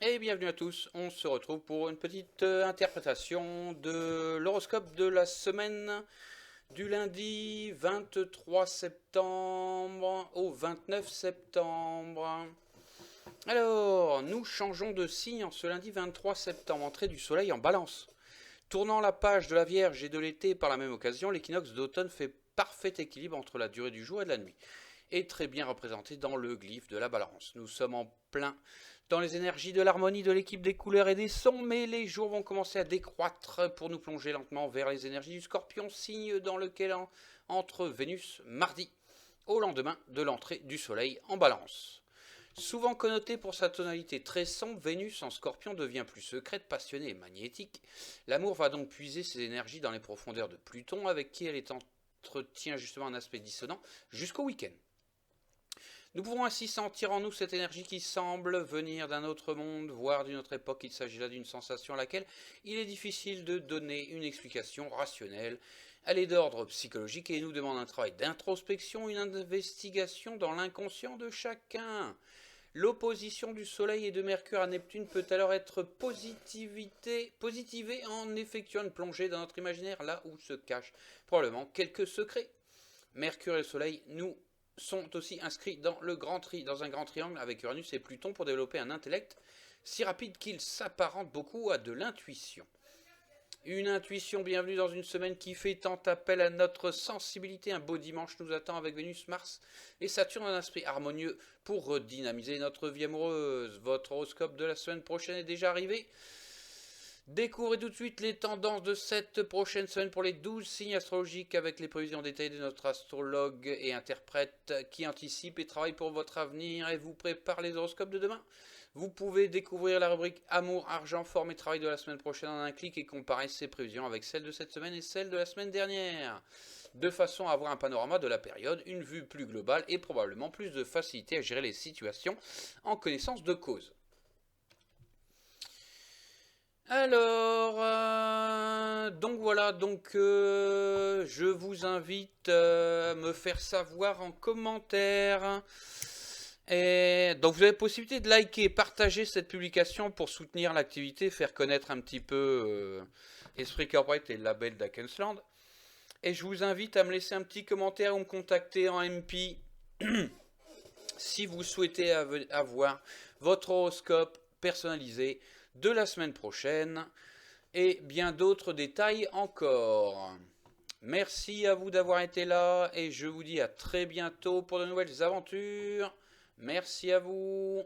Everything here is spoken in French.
Et bienvenue à tous, on se retrouve pour une petite interprétation de l'horoscope de la semaine du lundi 23 septembre au 29 septembre. Alors, nous changeons de signe en ce lundi 23 septembre, entrée du soleil en balance. Tournant la page de la Vierge et de l'été par la même occasion, l'équinoxe d'automne fait parfait équilibre entre la durée du jour et de la nuit, et très bien représenté dans le glyphe de la balance. Nous sommes en plein dans les énergies de l'harmonie de l'équipe des couleurs et des sons, mais les jours vont commencer à décroître pour nous plonger lentement vers les énergies du Scorpion, signe dans lequel entre Vénus mardi, au lendemain de l'entrée du Soleil en balance. Souvent connotée pour sa tonalité très sombre, Vénus en Scorpion devient plus secrète, passionnée et magnétique. L'amour va donc puiser ses énergies dans les profondeurs de Pluton, avec qui elle entretient justement un aspect dissonant jusqu'au week-end. Nous pouvons ainsi sentir en nous cette énergie qui semble venir d'un autre monde, voire d'une autre époque. Il s'agit là d'une sensation à laquelle il est difficile de donner une explication rationnelle. Elle est d'ordre psychologique et nous demande un travail d'introspection, une investigation dans l'inconscient de chacun. L'opposition du Soleil et de Mercure à Neptune peut alors être positivée en effectuant une plongée dans notre imaginaire, là où se cachent probablement quelques secrets. Mercure et le Soleil nous sont aussi inscrits dans un grand triangle avec Uranus et Pluton pour développer un intellect si rapide qu'il s'apparente beaucoup à de l'intuition. Une intuition, bienvenue dans une semaine qui fait tant appel à notre sensibilité. Un beau dimanche nous attend avec Vénus, Mars et Saturne en aspect harmonieux pour redynamiser notre vie amoureuse. Votre horoscope de la semaine prochaine est déjà arrivé. Découvrez tout de suite les tendances de cette prochaine semaine pour les 12 signes astrologiques avec les prévisions détaillées de notre astrologue et interprète qui anticipe et travaille pour votre avenir et vous prépare les horoscopes de demain. Vous pouvez découvrir la rubrique Amour, argent, forme et travail de la semaine prochaine en un clic et comparer ces prévisions avec celles de cette semaine et celles de la semaine dernière, de façon à avoir un panorama de la période, une vue plus globale et probablement plus de facilité à gérer les situations en connaissance de cause. Alors, donc voilà, je vous invite à me faire savoir en commentaire. Et donc vous avez possibilité de liker, partager cette publication pour soutenir l'activité, faire connaître un petit peu Esprit Corporate et le label d'Akensland. Et je vous invite à me laisser un petit commentaire ou me contacter en MP si vous souhaitez avoir votre horoscope personnalisé de la semaine prochaine et bien d'autres détails encore. Merci à vous d'avoir été là et je vous dis à très bientôt pour de nouvelles aventures. Merci à vous.